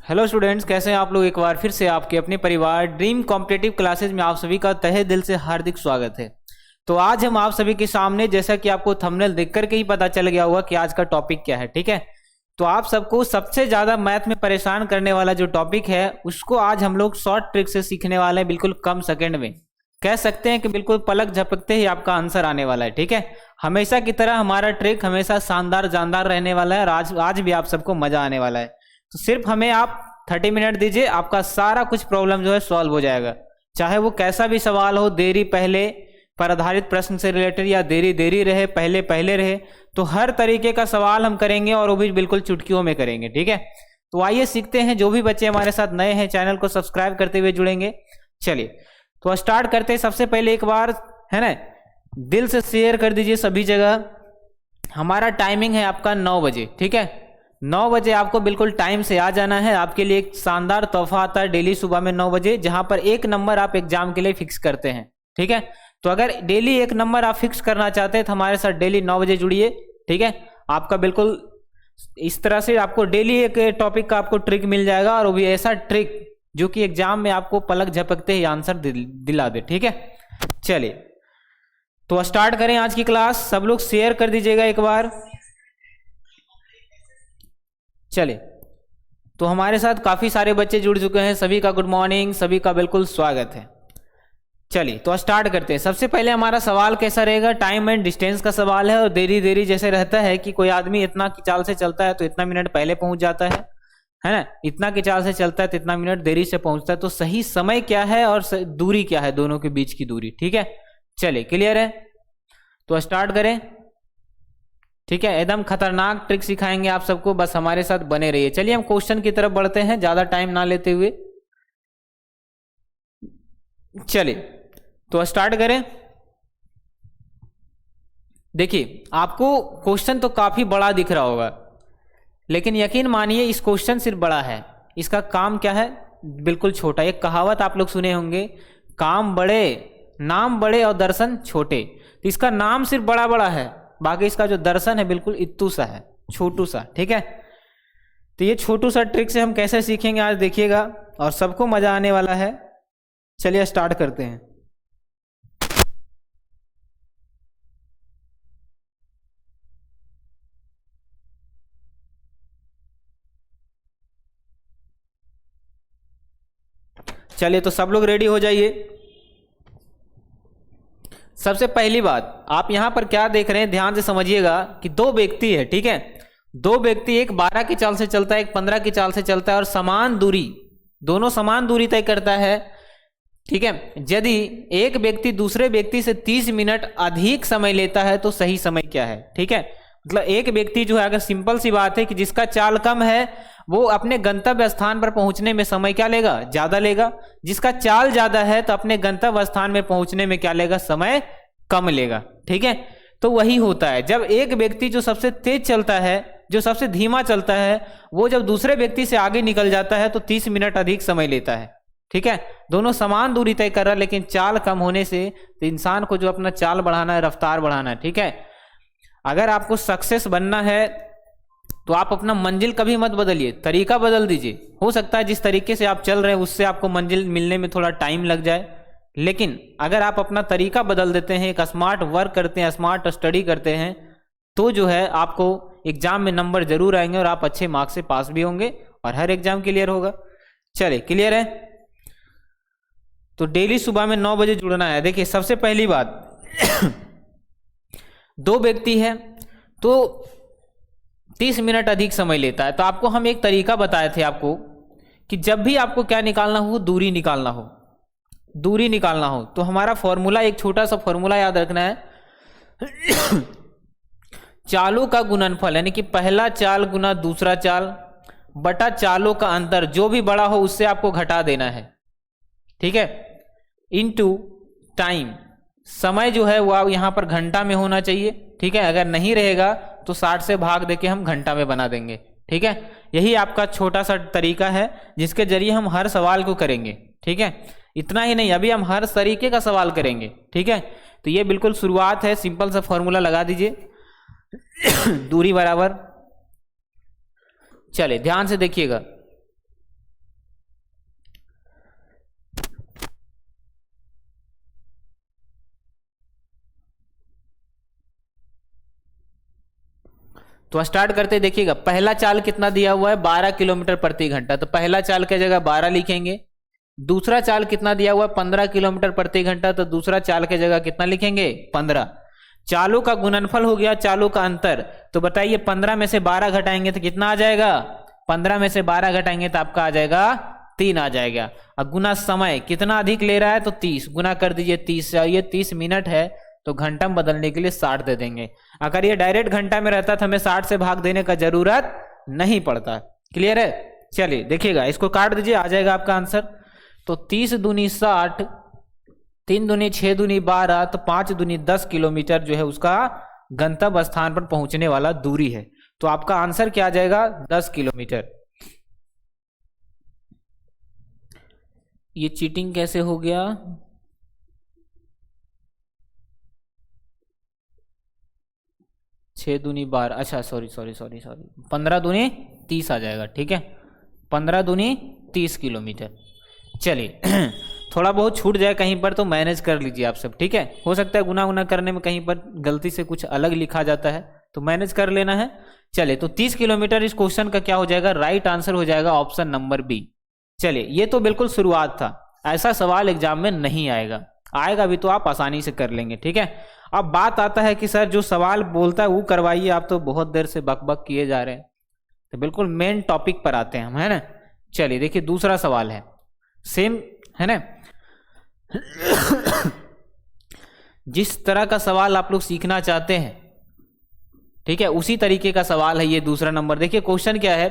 Hello students, कैसे हैं आप लोग। एक बार फिर से आपके अपने परिवार ड्रीम कॉम्पिटिटिव क्लासेज में आप सभी का तहे दिल से हार्दिक स्वागत है। तो आज हम आप सभी के सामने, जैसा कि आपको थंबनेल देख करके ही पता चल गया होगा कि आज का टॉपिक क्या है, ठीक है। तो आप सबको सबसे ज़्यादा मैथ में परेशान करने वाला जो टॉपिक है उसको आज हम लोग शॉर्ट ट्रिक से सीखने वाले हैं, बिल्कुल कम सेकेंड में। कह सकते हैं कि बिल्कुल पलक झपकते ही आपका आंसर आने वाला है, ठीक है। हमेशा की तरह हमारा ट्रिक हमेशा शानदार जानदार रहने वाला है और आज भी आप सबको मजा आने वाला है। तो सिर्फ हमें आप 30 मिनट दीजिए, आपका सारा कुछ प्रॉब्लम जो है सॉल्व हो जाएगा। चाहे वो कैसा भी सवाल हो, देरी पहले पर आधारित प्रश्न से रिलेटेड या देरी रहे, पहले रहे, तो हर तरीके का सवाल हम करेंगे और वो भी बिल्कुल चुटकियों में करेंगे, ठीक है। तो आइए सीखते हैं। जो भी बच्चे हमारे साथ नए हैं चैनल को सब्सक्राइब करते हुए जुड़ेंगे। चलिए तो स्टार्ट करते हैं। सबसे पहले एक बार है ना, दिल से शेयर कर दीजिए सभी जगह। हमारा टाइमिंग है आपका 9 बजे, ठीक है। 9 बजे आपको बिल्कुल टाइम से आ जाना है। आपके लिए एक शानदार तोहफा आता है डेली सुबह में 9 बजे, जहां पर 1 नंबर आप एग्जाम के लिए फिक्स करते हैं, ठीक है। तो अगर डेली 1 नंबर आप फिक्स करना चाहते हैं तो हमारे साथ डेली 9 बजे जुड़िए, ठीक है। आपका बिल्कुल इस तरह से आपको डेली एक टॉपिक का आपको ट्रिक मिल जाएगा, और वो भी ऐसा ट्रिक जो कि एग्जाम में आपको पलक झपकते ही आंसर दिला दे, ठीक है। चलिए तो स्टार्ट करें आज की क्लास। सब लोग शेयर कर दीजिएगा एक बार। चलिए तो हमारे साथ काफी सारे बच्चे जुड़ चुके हैं। सभी का गुड मॉर्निंग, सभी का बिल्कुल स्वागत है। चलिए तो स्टार्ट करते हैं। सबसे पहले हमारा सवाल कैसा रहेगा, टाइम एंड डिस्टेंस का सवाल है। और देरी जैसे रहता है कि कोई आदमी इतना की चाल से चलता है तो इतना मिनट पहले पहुंच जाता है ना। इतना की चाल से चलता है तो इतना मिनट देरी से पहुंचता है। तो सही समय क्या है और दूरी क्या है, दोनों के बीच की दूरी, ठीक है। चलिए क्लियर है तो स्टार्ट करें, ठीक है। एकदम खतरनाक ट्रिक सिखाएंगे आप सबको, बस हमारे साथ बने रहिए। चलिए हम क्वेश्चन की तरफ बढ़ते हैं, ज्यादा टाइम ना लेते हुए। चलिए तो स्टार्ट करें। देखिए आपको क्वेश्चन तो काफी बड़ा दिख रहा होगा, लेकिन यकीन मानिए इस क्वेश्चन सिर्फ बड़ा है, इसका काम क्या है बिल्कुल छोटा। एक कहावत आप लोग सुने होंगे, काम बड़े नाम बड़े और दर्शन छोटे। तो इसका नाम सिर्फ बड़ा है, बाकी इसका जो दर्शन है बिल्कुल इत्तू सा है, छोटू सा, ठीक है। तो ये छोटू सा ट्रिक से हम कैसे सीखेंगे आज देखिएगा, और सबको मजा आने वाला है। चलिए स्टार्ट करते हैं। चलिए तो सब लोग रेडी हो जाइए। सबसे पहली बात, आप यहां पर क्या देख रहे हैं ध्यान से समझिएगा कि 2 व्यक्ति है, ठीक है। 2 व्यक्ति, एक 12 की चाल से चलता है, एक 15 की चाल से चलता है, और समान दूरी, दोनों समान दूरी तय करता है, ठीक है। यदि एक व्यक्ति दूसरे व्यक्ति से 30 मिनट अधिक समय लेता है तो सही समय क्या है, ठीक है। मतलब एक व्यक्ति जो है, अगर सिंपल सी बात है कि जिसका चाल कम है वो अपने गंतव्य स्थान पर पहुंचने में समय क्या लेगा, ज्यादा लेगा। जिसका चाल ज्यादा है तो अपने गंतव्य स्थान में पहुंचने में क्या लेगा, समय कम लेगा, ठीक है। तो वही होता है, जब एक व्यक्ति जो सबसे तेज चलता है, जो सबसे धीमा चलता है, वो जब दूसरे व्यक्ति से आगे निकल जाता है तो 30 मिनट अधिक समय लेता है, ठीक है। दोनों समान दूरी तय कर रहा है, लेकिन चाल कम होने से तो इंसान को जो अपना चाल बढ़ाना है, रफ्तार बढ़ाना है, ठीक है। अगर आपको सक्सेस बनना है तो आप अपना मंजिल कभी मत बदलिए, तरीका बदल दीजिए। हो सकता है जिस तरीके से आप चल रहे हैं उससे आपको मंजिल मिलने में थोड़ा टाइम लग जाए, लेकिन अगर आप अपना तरीका बदल देते हैं, एक स्मार्ट वर्क करते हैं, स्मार्ट स्टडी करते हैं, तो जो है आपको एग्जाम में नंबर जरूर आएंगे और आप अच्छे मार्क्स से पास भी होंगे और हर एग्जाम क्लियर होगा। चलिए क्लियर है तो डेली सुबह में 9 बजे जुड़ना है। देखिए सबसे पहली बात 2 व्यक्ति है तो 30 मिनट अधिक समय लेता है। तो आपको हम एक तरीका बताए थे आपको कि जब भी आपको क्या निकालना हो, दूरी निकालना हो, तो हमारा फॉर्मूला, एक छोटा सा फॉर्मूला याद रखना है। चालों का गुणनफल, यानी कि पहला चाल गुना दूसरा चाल बटा चालों का अंतर, जो भी बड़ा हो उससे आपको घटा देना है, ठीक है, इनटू टाइम। समय जो है वो यहां पर घंटा में होना चाहिए, ठीक है। अगर नहीं रहेगा तो 60 से भाग देके हम घंटा में बना देंगे, ठीक है। यही आपका छोटा सा तरीका है जिसके जरिए हम हर सवाल को करेंगे, ठीक है। इतना ही नहीं, अभी हम हर तरीके का सवाल करेंगे, ठीक है। तो ये बिल्कुल शुरुआत है, सिंपल सा फॉर्मूला लगा दीजिए। दूरी बराबर, चले ध्यान से देखिएगा, तो स्टार्ट करते देखिएगा, पहला चाल कितना दिया हुआ है 12 किलोमीटर प्रति घंटा, तो पहला चाल की जगह 12 लिखेंगे। दूसरा चाल कितना दिया हुआ है 15 किलोमीटर प्रति घंटा, तो दूसरा चाल की जगह कितना लिखेंगे 15। चालों का गुणनफल हो गया चालों का अंतर, तो बताइए 15 में से 12 घटाएंगे तो कितना आ जाएगा, 15 में से 12 घटाएंगे तो आपका आ जाएगा 3 आ जाएगा। अब गुना समय कितना अधिक ले रहा है तो 30, गुना कर दीजिए 30 से, ये 30 मिनट है तो घंटा में बदलने के लिए 60 दे देंगे। अगर ये डायरेक्ट घंटा में रहता तो हमें 60 से भाग देने का जरूरत नहीं पड़ता। क्लियर है? चलिए देखिएगा, इसको काट दीजिए, आ जाएगा आपका आंसर। तो 30 दूनी 60, 3 दूनी 6 दूनी 12, तो 5 दूनी 10 किलोमीटर जो है उसका गंतव्य स्थान पर पहुंचने वाला दूरी है। तो आपका आंसर क्या आ जाएगा 10 किलोमीटर। ये चीटिंग कैसे हो गया? छह दूनी 12, अच्छा सॉरी 15 दूनी 30 आ जाएगा। ठीक है, 15 दूनी 30 किलोमीटर। चलिए थोड़ा बहुत छूट जाए कहीं पर तो मैनेज कर लीजिए आप सब। ठीक है, हो सकता है गुना करने में कहीं पर गलती से कुछ अलग लिखा जाता है, तो मैनेज कर लेना है। चलिए, तो 30 किलोमीटर इस क्वेश्चन का क्या हो जाएगा, राइट आंसर हो जाएगा ऑप्शन नंबर बी। चलिए, ये तो बिल्कुल शुरुआत था, ऐसा सवाल एग्जाम में नहीं आएगा, आएगा भी तो आप आसानी से कर लेंगे। ठीक है, अब बात आता है कि सर जो सवाल बोलता है वो करवाइए, आप तो बहुत देर से बक किए जा रहे हैं। तो बिल्कुल मेन टॉपिक पर आते हैं हम, है ना। चलिए देखिए, दूसरा सवाल है, सेम है ना। जिस तरह का सवाल आप लोग सीखना चाहते हैं, ठीक है, उसी तरीके का सवाल है ये दूसरा नंबर। देखिए क्वेश्चन क्या है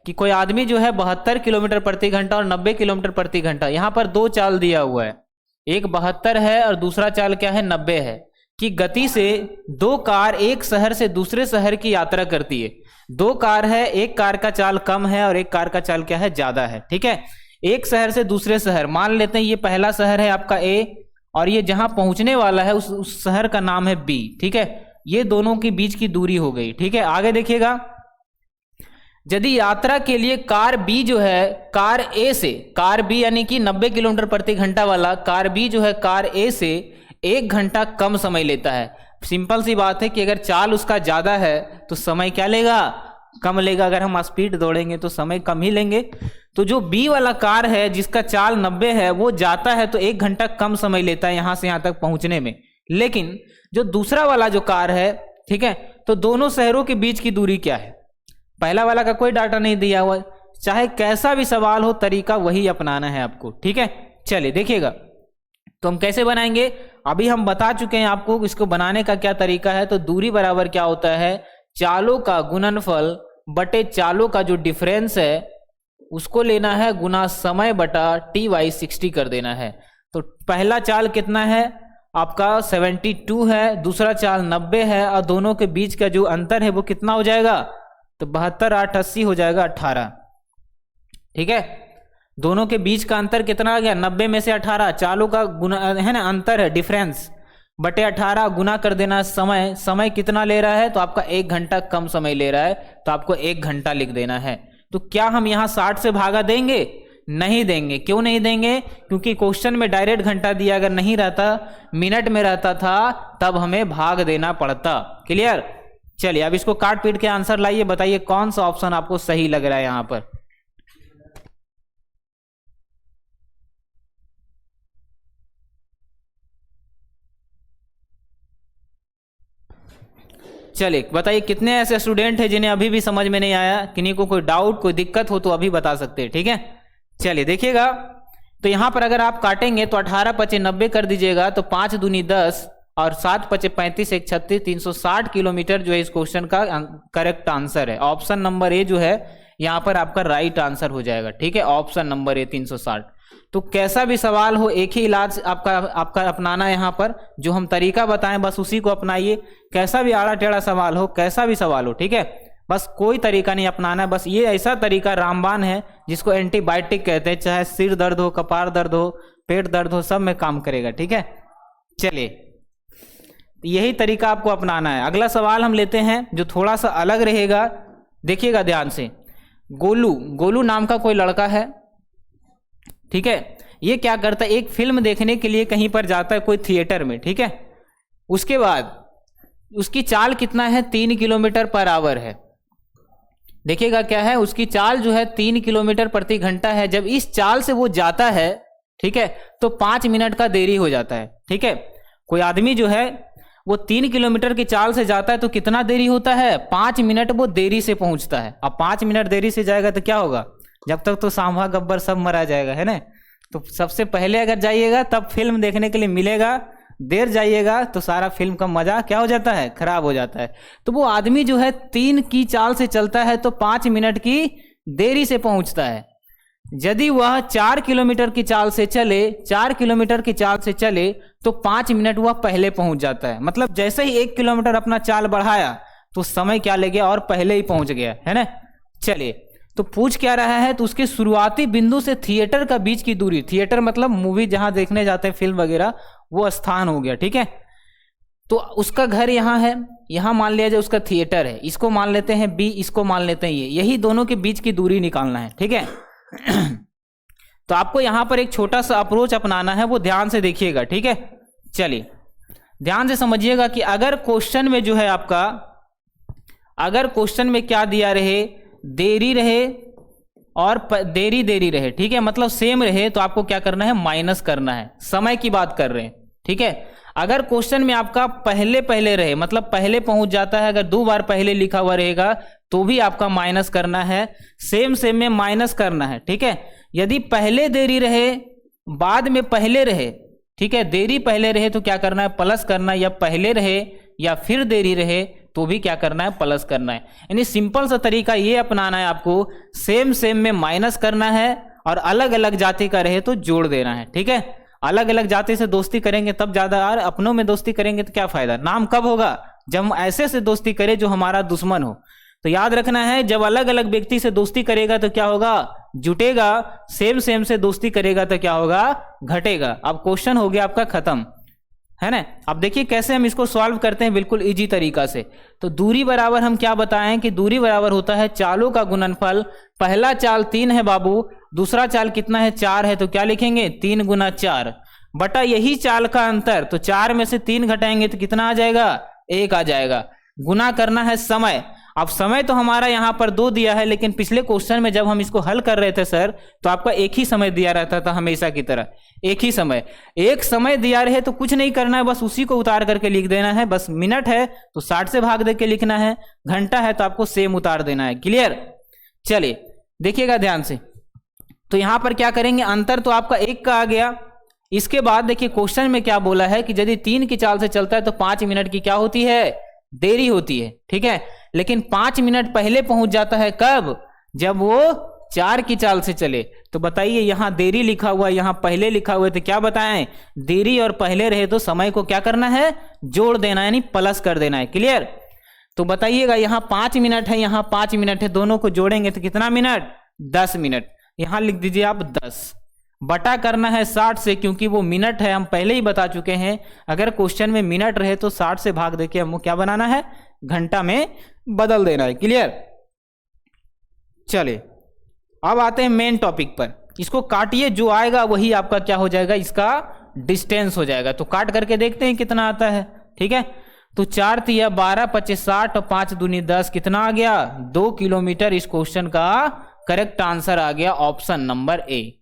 कि कोई आदमी जो है 72 किलोमीटर प्रति घंटा और 90 किलोमीटर प्रति घंटा, यहां पर दो चाल दिया हुआ है, एक 72 है और दूसरा चाल क्या है 90 है, कि गति से दो कार एक शहर से दूसरे शहर की यात्रा करती है। दो कार है, एक कार का चाल कम है और एक कार का चाल क्या है ज्यादा है। ठीक है, एक शहर से दूसरे शहर, मान लेते हैं ये पहला शहर है आपका ए और ये जहां पहुंचने वाला है उस शहर का नाम है बी। ठीक है, ये दोनों के बीच की दूरी हो गई। ठीक है, आगे देखिएगा, यदि यात्रा के लिए कार बी जो है कार ए से, कार बी यानी कि 90 किलोमीटर प्रति घंटा वाला कार बी जो है कार ए से 1 घंटा कम समय लेता है। सिंपल सी बात है कि अगर चाल उसका ज्यादा है तो समय क्या लेगा, कम लेगा। अगर हम स्पीड दौड़ेंगे तो समय कम ही लेंगे। तो जो बी वाला कार है जिसका चाल 90 है वो जाता है तो 1 घंटा कम समय लेता है यहां से यहां तक पहुंचने में। लेकिन जो दूसरा वाला जो कार है, ठीक है, तो दोनों शहरों के बीच की दूरी क्या है, पहला वाला का कोई डाटा नहीं दिया हुआ है। चाहे कैसा भी सवाल हो, तरीका वही अपनाना है आपको। ठीक है, चलिए देखिएगा, तो हम कैसे बनाएंगे अभी हम बता चुके हैं आपको इसको बनाने का क्या तरीका है। तो दूरी बराबर क्या होता है, चालों का गुणनफल बटे चालों का जो डिफरेंस है उसको लेना है गुना समय बटा t/60 कर देना है। तो पहला चाल कितना है आपका 72 है, दूसरा चाल 90 है और दोनों के बीच का जो अंतर है वो कितना हो जाएगा, तो 72 8 80 हो जाएगा 18। ठीक है, दोनों के बीच का अंतर कितना आ गया, 90 में से 18, चालों का गुना है ना, अंतर है डिफरेंस, बटे 18 गुना कर देना समय। समय कितना ले रहा है, तो आपका 1 घंटा कम समय ले रहा है, तो आपको 1 घंटा लिख देना है। तो क्या हम यहाँ 60 से भागा देंगे, नहीं देंगे। क्यों नहीं देंगे, क्योंकि क्वेश्चन में डायरेक्ट घंटा दिया, अगर नहीं रहता मिनट में रहता था तब हमें भाग देना पड़ता। क्लियर? चलिए अब इसको काट पीट के आंसर लाइए, बताइए कौन सा ऑप्शन आपको सही लग रहा है यहां पर। चलिए बताइए कितने ऐसे स्टूडेंट हैं जिन्हें अभी भी समझ में नहीं आया, किन्हीं को कोई डाउट कोई दिक्कत हो तो अभी बता सकते हैं। ठीक है, चलिए देखिएगा, तो यहां पर अगर आप काटेंगे तो 18 पचे 90 कर दीजिएगा, तो 5 दूनी 10 और 7 पचे 35 1 36 360 किलोमीटर जो है इस क्वेश्चन का करेक्ट आंसर है। ऑप्शन नंबर ए जो है यहाँ पर आपका राइट आंसर हो जाएगा। ठीक है, ऑप्शन नंबर ए 360। तो कैसा भी सवाल हो एक ही इलाज आपका अपनाना है यहाँ पर, जो हम तरीका बताएं बस उसी को अपनाइए। कैसा भी आड़ा टेढ़ा सवाल हो, कैसा भी सवाल हो, ठीक है, बस कोई तरीका नहीं अपनाना है। बस ये ऐसा तरीका रामबाण है जिसको एंटीबायोटिक कहते हैं, चाहे सिर दर्द हो, कपार दर्द हो, पेट दर्द हो, सब में काम करेगा। ठीक है, चलिए यही तरीका आपको अपनाना है। अगला सवाल हम लेते हैं जो थोड़ा सा अलग रहेगा, देखिएगा ध्यान से। गोलू नाम का कोई लड़का है, ठीक है, ये क्या करता है, एक फिल्म देखने के लिए कहीं पर जाता है कोई थिएटर में। ठीक है, उसके बाद उसकी चाल कितना है 3 किलोमीटर पर आवर है। देखिएगा क्या है, उसकी चाल जो है 3 किलोमीटर प्रति घंटा है। जब इस चाल से वो जाता है, ठीक है, तो 5 मिनट का देरी हो जाता है। ठीक है, कोई आदमी जो है वो 3 किलोमीटर की चाल से जाता है तो कितना देरी होता है, 5 मिनट वो देरी से पहुंचता है। अब 5 मिनट देरी से जाएगा तो क्या होगा, जब तक तो सांभा गब्बर सब मरा जाएगा, है ना। तो सबसे पहले अगर जाइएगा तब फिल्म देखने के लिए मिलेगा, देर जाइएगा तो सारा फिल्म का मजा क्या हो जाता है, खराब हो जाता है। तो वो आदमी जो है 3 की चाल से चलता है तो 5 मिनट की देरी से पहुंचता है। यदि वह 4 किलोमीटर की चाल से चले, 4 किलोमीटर की चाल से चले तो 5 मिनट वह पहले पहुंच जाता है। मतलब जैसे ही 1 किलोमीटर अपना चाल बढ़ाया तो समय क्या ले गया और पहले ही पहुंच गया, है ना। चलिए, तो पूछ क्या रहा है, तो उसके शुरुआती बिंदु से थिएटर का बीच की दूरी, थिएटर मतलब मूवी जहां देखने जाते हैं फिल्म वगैरह, वो स्थान हो गया। ठीक है, तो उसका घर यहाँ है, यहाँ मान लिया जाए उसका थिएटर है, इसको मान लेते हैं बी, इसको मान लेते हैं ये, यही दोनों के बीच की दूरी निकालना है। ठीक है तो आपको यहां पर एक छोटा सा अप्रोच अपनाना है, वो ध्यान से देखिएगा। ठीक है, चलिए ध्यान से समझिएगा कि अगर क्वेश्चन में जो है आपका, अगर क्वेश्चन में क्या दिया रहे, देरी रहे और देरी देरी रहे, ठीक है, मतलब सेम रहे, तो आपको क्या करना है, माइनस करना है। समय की बात कर रहे हैं। ठीक है, अगर क्वेश्चन में आपका पहले पहले रहे, मतलब पहले पहुंच जाता है, अगर 2 बार पहले लिखा हुआ रहेगा तो भी आपका माइनस करना है, सेम सेम में माइनस करना है। ठीक है, यदि पहले देरी रहे बाद में पहले रहे, ठीक है, देरी पहले रहे तो क्या करना है, प्लस करना है, या पहले रहे या फिर देरी रहे तो भी क्या करना है, प्लस करना है। यानी सिंपल सा तरीका ये अपनाना है आपको, सेम सेम में माइनस करना है और अलग अलग जाति का रहे तो जोड़ देना है। ठीक है, अलग अलग जाति से दोस्ती करेंगे तब ज्यादा, और अपनों में दोस्ती करेंगे तो क्या फायदा। नाम कब होगा, जब हम ऐसे से दोस्ती करें जो हमारा दुश्मन हो। तो याद रखना है, जब अलग अलग व्यक्ति से दोस्ती करेगा तो क्या होगा, जुटेगा, सेम सेम से दोस्ती करेगा तो क्या होगा, घटेगा। अब क्वेश्चन हो गया आपका खत्म, है ना। अब देखिए कैसे हम इसको सॉल्व करते हैं, बिल्कुल इजी तरीका से। तो दूरी बराबर हम क्या बताएं कि दूरी बराबर होता है चालों का गुणनफल। पहला चाल 3 है बाबू, दूसरा चाल कितना है, 4 है, तो क्या लिखेंगे, 3 गुना 4 बटा यही चाल का अंतर। तो 4 में से 3 घटाएंगे तो कितना आ जाएगा, 1 आ जाएगा। गुना करना है समय। अब समय तो हमारा यहां पर 2 दिया है, लेकिन पिछले क्वेश्चन में जब हम इसको हल कर रहे थे सर, तो आपका एक ही समय दिया रहता था, हमेशा की तरह एक ही समय। एक समय दिया रहे तो कुछ नहीं करना है, बस उसी को उतार करके लिख देना है। बस मिनट है तो 60 से भाग दे के लिखना है, घंटा है तो आपको सेम उतार देना है। क्लियर, चलिए देखिएगा ध्यान से। तो यहां पर क्या करेंगे, अंतर तो आपका 1 का आ गया। इसके बाद देखिए क्वेश्चन में क्या बोला है कि यदि 3 की चाल से चलता है तो 5 मिनट की क्या होती है, देरी होती है। ठीक है, लेकिन 5 मिनट पहले पहुंच जाता है, कब, जब वो 4 की चाल से चले। तो बताइए, यहां देरी लिखा हुआ, यहां पहले लिखा हुआ, तो क्या बताएं, देरी और पहले रहे तो समय को क्या करना है, जोड़ देना, यानी प्लस कर देना है। क्लियर, तो बताइएगा यहां 5 मिनट है, यहां 5 मिनट है, दोनों को जोड़ेंगे तो कितना मिनट, 10 मिनट। यहां लिख दीजिए आप 10, बटा करना है 60 से, क्योंकि वो मिनट है, हम पहले ही बता चुके हैं। अगर क्वेश्चन में मिनट रहे तो 60 से भाग देके हमको क्या बनाना है, घंटा में बदल देना है। क्लियर, चलिए अब आते हैं मेन टॉपिक पर। इसको काटिए, जो आएगा वही आपका क्या हो जाएगा, इसका डिस्टेंस हो जाएगा। तो काट करके देखते हैं कितना आता है। ठीक है, तो 4 तिया 12, 25 60 और 5 दूनी 10, कितना आ गया, 2 किलोमीटर। इस क्वेश्चन का करेक्ट आंसर आ गया ऑप्शन नंबर ए।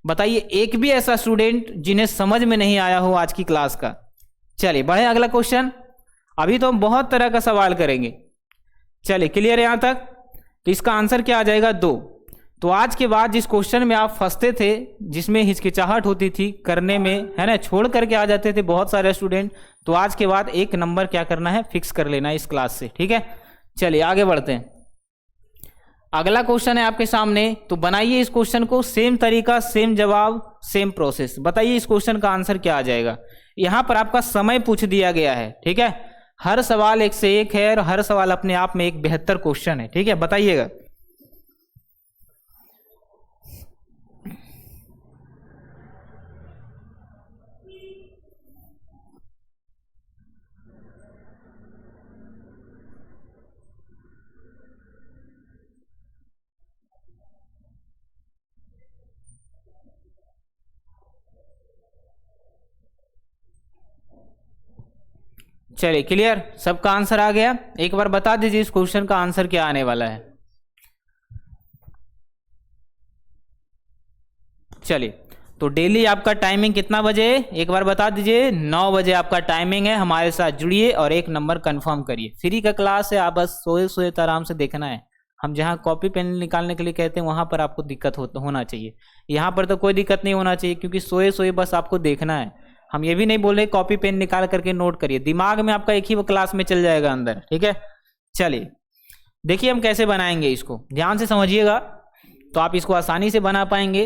बताइए, एक भी ऐसा स्टूडेंट जिन्हें समझ में नहीं आया हो आज की क्लास का। चलिए बढ़े अगला क्वेश्चन। अभी तो हम बहुत तरह का सवाल करेंगे। चलिए क्लियर है यहां तक। तो इसका आंसर क्या आ जाएगा, 2। तो आज के बाद जिस क्वेश्चन में आप फंसते थे, जिसमें हिचकिचाहट होती थी करने में, है ना, छोड़ करके आ जाते थे बहुत सारे स्टूडेंट, तो आज के बाद 1 नंबर क्या करना है, फिक्स कर लेना है इस क्लास से। ठीक है, चलिए आगे बढ़ते हैं। अगला क्वेश्चन है आपके सामने, तो बनाइए इस क्वेश्चन को, सेम तरीका, सेम जवाब, सेम प्रोसेस। बताइए इस क्वेश्चन का आंसर क्या आ जाएगा। यहां पर आपका समय पूछ दिया गया है। ठीक है, हर सवाल एक से एक है और हर सवाल अपने आप में एक बेहतर क्वेश्चन है। ठीक है, बताइएगा। चलिए क्लियर, सबका आंसर आ गया। एक बार बता दीजिए इस क्वेश्चन का आंसर क्या आने वाला है। चलिए, तो डेली आपका टाइमिंग कितना बजे, एक बार बता दीजिए। 9 बजे आपका टाइमिंग है, हमारे साथ जुड़िए और एक नंबर कंफर्म करिए। फ्री का क्लास है, आप बस सोए सोए तो आराम से देखना है। हम जहाँ कॉपी पेन निकालने के लिए कहते हैं वहाँ पर आपको दिक्कत होना चाहिए, यहाँ पर तो कोई दिक्कत नहीं होना चाहिए, क्योंकि सोए सोए बस आपको देखना है। हम ये भी नहीं बोल रहे कॉपी पेन निकाल करके नोट करिए, दिमाग में आपका एक ही वो क्लास में चल जाएगा अंदर, ठीक है। चलिए देखिए हम कैसे बनाएंगे इसको, ध्यान से समझिएगा तो आप इसको आसानी से बना पाएंगे।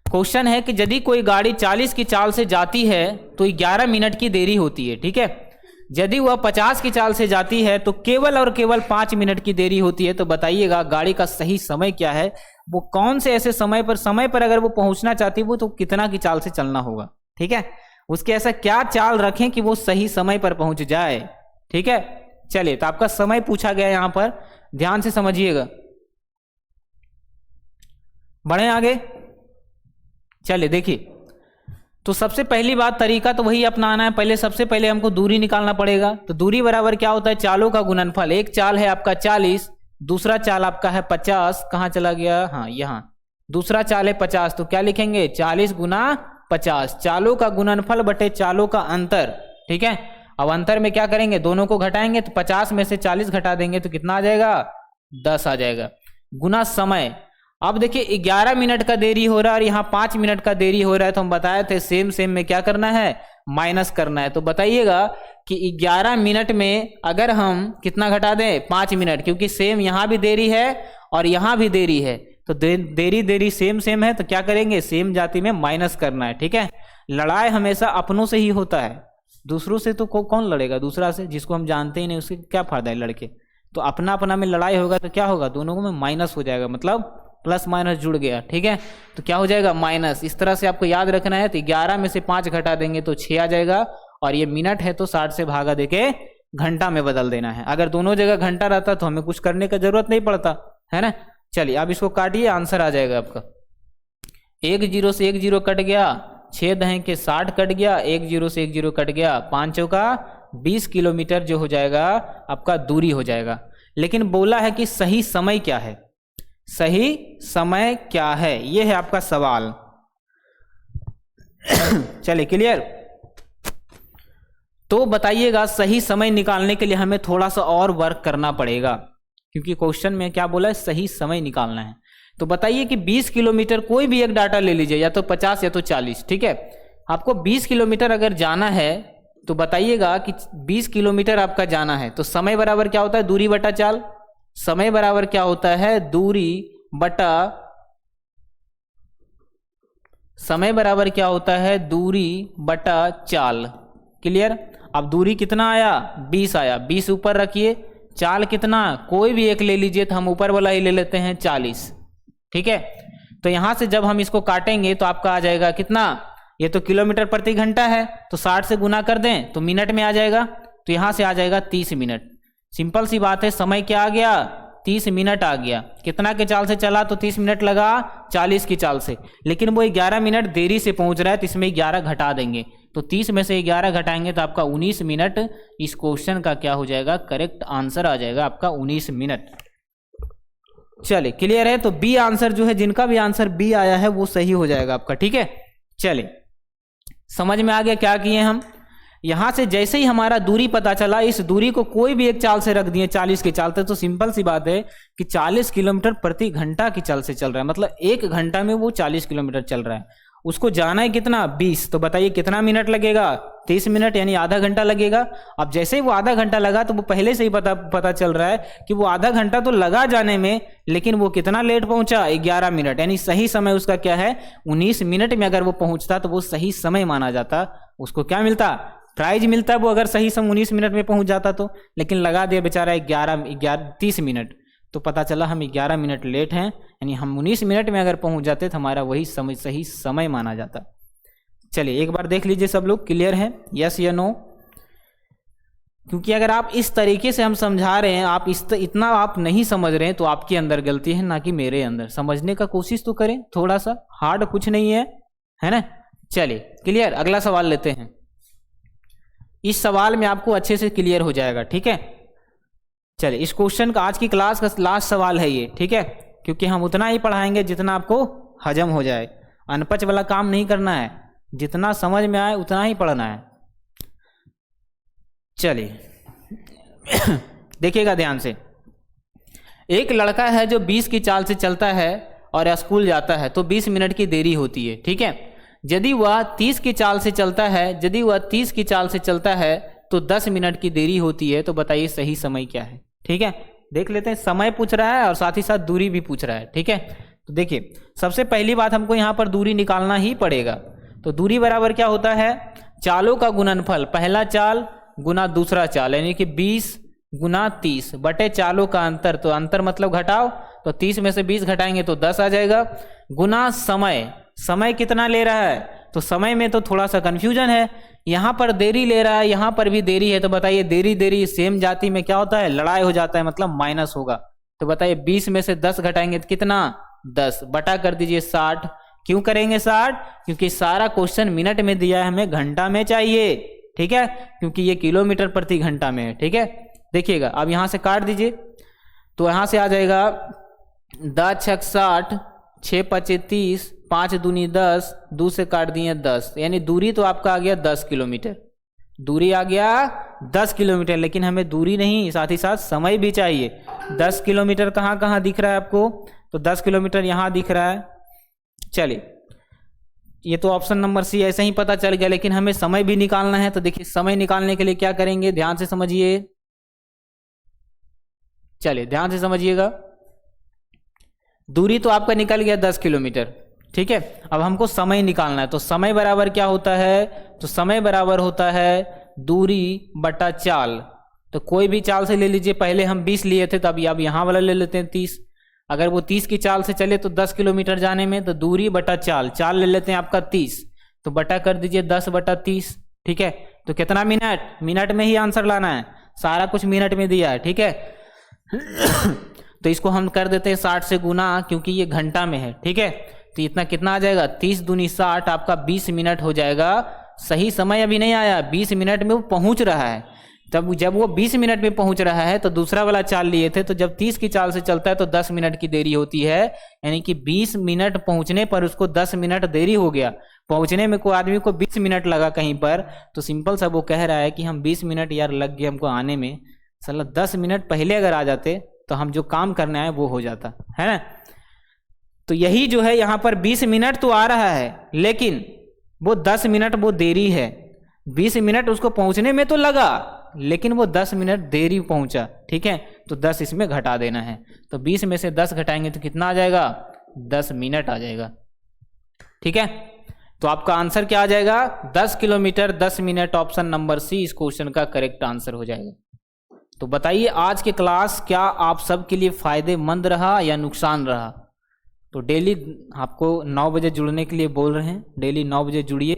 क्वेश्चन है कि यदि कोई गाड़ी 40 की चाल से जाती है तो 11 मिनट की देरी होती है, ठीक है। यदि वह 50 की चाल से जाती है तो केवल और केवल 5 मिनट की देरी होती है। तो बताइएगा गाड़ी का सही समय क्या है, वो कौन से ऐसे समय पर अगर वो पहुंचना चाहती है वो तो कितना की चाल से चलना होगा, ठीक है। उसके ऐसा क्या चाल रखें कि वो सही समय पर पहुंच जाए, ठीक है। चलिए, तो आपका समय पूछा गया यहां पर, ध्यान से समझिएगा। बढ़े आगे, चलिए देखिए, तो सबसे पहली बात तरीका तो वही अपनाना है। पहले सबसे पहले हमको दूरी निकालना पड़ेगा। तो दूरी बराबर क्या होता है, चालों का गुणनफल। एक चाल है आपका 40, दूसरा चाल आपका है 50। कहाँ चला गया, हाँ यहाँ, दूसरा चाल है 50, तो क्या लिखेंगे 40 गुना 50, चालों का गुणनफल बटे चालों का अंतर, ठीक है। अब अंतर में क्या करेंगे, दोनों को घटाएंगे, तो 50 में से 40 घटा देंगे तो कितना आ जाएगा, 10 आ जाएगा, गुना समय। अब देखिए 11 मिनट का देरी हो रहा है और यहाँ 5 मिनट का देरी हो रहा है, तो हम बताए थे सेम सेम में क्या करना है, माइनस करना है। तो बताइएगा कि 11 मिनट में अगर हम कितना घटा दें, 5 मिनट, क्योंकि सेम यहाँ भी देरी है और यहाँ भी देरी है, तो देरी सेम सेम है, तो क्या करेंगे, सेम जाति में माइनस करना है, ठीक है। लड़ाई हमेशा अपनों से ही होता है, दूसरों से तो कौन लड़ेगा, दूसरा से जिसको हम जानते ही नहीं उससे क्या फायदा है लड़के। तो अपना अपना में लड़ाई होगा तो क्या होगा, दोनों में माइनस हो जाएगा, मतलब प्लस माइनस जुड़ गया, ठीक है। तो क्या हो जाएगा, माइनस। इस तरह से आपको याद रखना है। तो 11 में से 5 घटा देंगे तो 6 आ जाएगा, और ये मिनट है तो 60 से भागा देके घंटा में बदल देना है। अगर दोनों जगह घंटा रहता तो हमें कुछ करने का जरूरत नहीं पड़ता, है ना। चलिए अब इसको काटिए, आंसर आ जाएगा आपका। 1 0 से 1 0 कट गया, 6 दहें के 60 कट गया, 1 0 से 1 0 कट गया, 5 चौका 20 किलोमीटर जो हो जाएगा आपका दूरी हो जाएगा। लेकिन बोला है कि सही समय क्या है, सही समय क्या है, ये है आपका सवाल। चलिए क्लियर। तो बताइएगा सही समय निकालने के लिए हमें थोड़ा सा और वर्क करना पड़ेगा, क्योंकि क्वेश्चन में क्या बोला है, सही समय निकालना है। तो बताइए कि 20 किलोमीटर कोई भी एक डाटा ले लीजिए, या तो 50 या तो 40, ठीक है। आपको 20 किलोमीटर अगर जाना है तो बताइएगा कि 20 किलोमीटर आपका जाना है, तो समय बराबर क्या होता है, दूरी बटा चाल। समय बराबर क्या होता है, दूरी बटा, समय बराबर क्या होता है, दूरी बटा चाल। क्लियर। अब दूरी कितना आया, 20 आया, 20 ऊपर रखिए, चाल कितना, कोई भी एक ले लीजिए, तो हम ऊपर वाला ही ले लेते हैं 40, ठीक है। तो यहां से जब हम इसको काटेंगे तो आपका आ जाएगा कितना, ये तो किलोमीटर प्रति घंटा है, तो 60 से गुना कर दें तो मिनट में आ जाएगा, तो यहां से आ जाएगा 30 मिनट। सिंपल सी बात है, समय क्या आ गया, 30 मिनट आ गया। कितना के चाल से चला तो 30 मिनट लगा, 40 की चाल से, लेकिन वो 11 मिनट देरी से पहुंच रहा है, तो इसमें 11 घटा देंगे, तो 30 में से 11 घटाएंगे तो आपका 19 मिनट इस क्वेश्चन का क्या हो जाएगा, करेक्ट आंसर आ जाएगा आपका 19 मिनट। चलिए क्लियर है। तो बी आंसर जो है, जिनका भी आंसर बी आया है वो सही हो जाएगा आपका, ठीक है। चलिए समझ में आ गया क्या किए हम। यहां से जैसे ही हमारा दूरी पता चला, इस दूरी को कोई भी एक चाल से रख दिए, 40 की चाल, तो सिंपल सी बात है कि 40 किलोमीटर प्रति घंटा की चाल से चल रहा है, मतलब 1 घंटा में वो 40 किलोमीटर चल रहा है। उसको जाना है कितना, 20, तो बताइए कितना मिनट लगेगा, 30 मिनट, यानी आधा घंटा लगेगा। अब जैसे ही वो आधा घंटा लगा तो वो पहले से ही पता चल रहा है कि वो आधा घंटा तो लगा जाने में, लेकिन वो कितना लेट पहुंचा, 11 मिनट, यानी सही समय उसका क्या है, 19 मिनट में अगर वो पहुंचता तो वो सही समय माना जाता, उसको क्या मिलता, प्राइज मिलता वो, अगर सही समय 19 मिनट में पहुंच जाता तो। लेकिन लगा दिया बेचारा 30 मिनट, तो पता चला हम 11 मिनट लेट हैं, यानी हम 19 मिनट में अगर पहुंच जाते तो हमारा वही समय सही समय माना जाता। चलिए एक बार देख लीजिए सब लोग, क्लियर है, यस या नो। क्योंकि अगर आप इस तरीके से हम समझा रहे हैं, आप इतना आप नहीं समझ रहे हैं, तो आपके अंदर गलती है, ना कि मेरे अंदर। समझने का कोशिश तो करें, थोड़ा सा हार्ड कुछ नहीं है ना। चलिए क्लियर, अगला सवाल लेते हैं। इस सवाल में आपको अच्छे से क्लियर हो जाएगा, ठीक है। चलिए इस क्वेश्चन का, आज की क्लास का लास्ट सवाल है ये, ठीक है, क्योंकि हम उतना ही पढ़ाएंगे जितना आपको हजम हो जाए। अनपच वाला काम नहीं करना है, जितना समझ में आए उतना ही पढ़ना है। चलिए देखिएगा ध्यान से। एक लड़का है जो 20 की चाल से चलता है और स्कूल जाता है तो 20 मिनट की देरी होती है, ठीक है। यदि वह 30 की चाल से चलता है, यदि वह 30 की चाल से चलता है तो 10 मिनट की देरी होती है। तो बताइए सही समय क्या है, ठीक है। देख लेते हैं, समय पूछ रहा है और साथ ही साथ दूरी भी पूछ रहा है, ठीक है। तो देखिए सबसे पहली बात हमको यहाँ पर दूरी निकालना ही पड़ेगा। तो दूरी बराबर क्या होता है, चालों का गुणनफल, पहला चाल गुना दूसरा चाल, यानी कि 20 गुना 30 बटे चालों का अंतर, तो अंतर मतलब घटाओ, तो 30 में से 20 घटाएंगे तो 10 आ जाएगा, गुना समय, समय कितना ले रहा है, तो समय में तो थोड़ा सा कंफ्यूजन है, यहाँ पर देरी ले रहा है, यहाँ पर भी देरी है। तो बताइए देरी देरी सेम जाति में क्या होता है, लड़ाई हो जाता है, मतलब माइनस होगा। तो बताइए 20 में से 10 घटाएंगे तो कितना, 10, बटा कर दीजिए 60। क्यों करेंगे 60, क्योंकि सारा क्वेश्चन मिनट में दिया है, हमें घंटा में चाहिए, ठीक है, क्योंकि ये किलोमीटर प्रति घंटा में है, ठीक है। देखिएगा अब यहां से काट दीजिए, तो यहां से आ जाएगा 10 छक 60, 6 पचे 30, 5 दूनी 10, 2 से काट दिए 10, यानी दूरी तो आपका आ गया 10 किलोमीटर, दूरी आ गया 10 किलोमीटर। लेकिन हमें दूरी नहीं, साथ ही साथ समय भी चाहिए। 10 किलोमीटर कहाँ कहाँ दिख रहा है आपको, तो 10 किलोमीटर यहाँ दिख रहा है। चलिए ये तो ऑप्शन नंबर सी ऐसे ही पता चल गया, लेकिन हमें समय भी निकालना है। तो देखिए समय निकालने के लिए क्या करेंगे, ध्यान से समझिए, चलिए ध्यान से समझिएगा। दूरी तो आपका निकल गया 10 किलोमीटर, ठीक है। अब हमको समय निकालना है, तो समय बराबर क्या होता है, तो समय बराबर होता है दूरी बटा चाल। तो कोई भी चाल से ले लीजिए, पहले हम 20 लिए थे, तो अब यहाँ वाला ले लेते हैं 30। अगर वो 30 की चाल से चले तो 10 किलोमीटर जाने में, तो दूरी बटा चाल, चाल ले लेते हैं आपका 30, तो बटा कर दीजिए 10 बटा 30, ठीक है। तो कितना मिनट, मिनट में ही आंसर लाना है, सारा कुछ मिनट में दिया है, ठीक है। तो इसको हम कर देते हैं 60 से गुना, क्योंकि ये घंटा में है, ठीक है। तो इतना कितना आ जाएगा, 30 दूनी 60, आपका 20 मिनट हो जाएगा। सही समय अभी नहीं आया, 20 मिनट में वो पहुंच रहा है। तब जब वो 20 मिनट में पहुंच रहा है तो दूसरा वाला चाल लिए थे, तो जब 30 की चाल से चलता है तो 10 मिनट की देरी होती है, यानी कि 20 मिनट पहुंचने पर उसको 10 मिनट देरी हो गया। पहुंचने में कोई आदमी को 20 मिनट लगा कहीं पर, तो सिंपल सा वो कह रहा है कि हम 20 मिनट यार लग गए हमको आने में, साला 10 मिनट पहले अगर आ जाते तो हम जो काम करना है वो हो जाता है ना। तो यही जो है यहाँ पर 20 मिनट तो आ रहा है, लेकिन वो 10 मिनट वो देरी है। 20 मिनट उसको पहुंचने में तो लगा, लेकिन वो 10 मिनट देरी पहुंचा, ठीक है। तो 10 इसमें घटा देना है, तो 20 में से 10 घटाएंगे तो कितना आ जाएगा, 10 मिनट आ जाएगा, ठीक है। तो आपका आंसर क्या आ जाएगा, 10 kilometre 10 minute, option number C इस क्वेश्चन का करेक्ट आंसर हो जाएगा। तो बताइए आज के क्लास क्या आप सबके लिए फायदेमंद रहा या नुकसान रहा। तो डेली आपको 9 बजे जुड़ने के लिए बोल रहे हैं, डेली 9 बजे जुड़िए,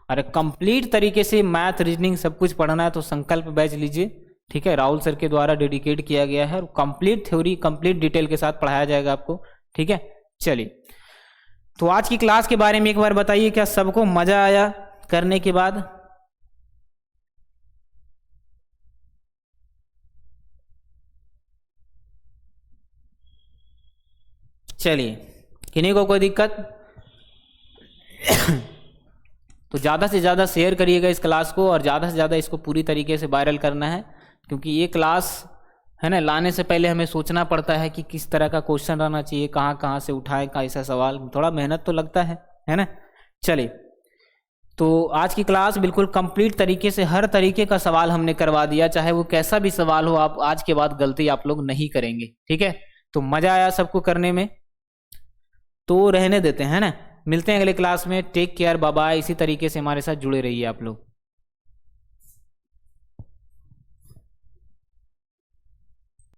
और कंप्लीट तरीके से मैथ रीजनिंग सब कुछ पढ़ना है तो संकल्प बैच लीजिए, ठीक है। राहुल सर के द्वारा डेडिकेट किया गया है, कंप्लीट थ्योरी कंप्लीट डिटेल के साथ पढ़ाया जाएगा आपको, ठीक है। चलिए तो आज की क्लास के बारे में एक बार बताइए, क्या सबको मजा आया करने के बाद। चलिए किन्हीं को कोई दिक्कत तो ज़्यादा से ज़्यादा शेयर करिएगा इस क्लास को, और ज़्यादा से ज़्यादा इसको पूरी तरीके से वायरल करना है, क्योंकि ये क्लास है ना, लाने से पहले हमें सोचना पड़ता है कि किस तरह का क्वेश्चन रहना चाहिए, कहाँ कहाँ से उठाएं, कैसा सवाल, थोड़ा मेहनत तो लगता है ना। चलिए तो आज की क्लास बिल्कुल कंप्लीट तरीके से हर तरीके का सवाल हमने करवा दिया, चाहे वो कैसा भी सवाल हो, आप आज के बाद गलती आप लोग नहीं करेंगे, ठीक है। तो मज़ा आया सबको करने में, तो रहने देते हैं ना। मिलते हैं अगले क्लास में, टेक केयर, बाय बाय। इसी तरीके से हमारे साथ जुड़े रहिए आप लोग।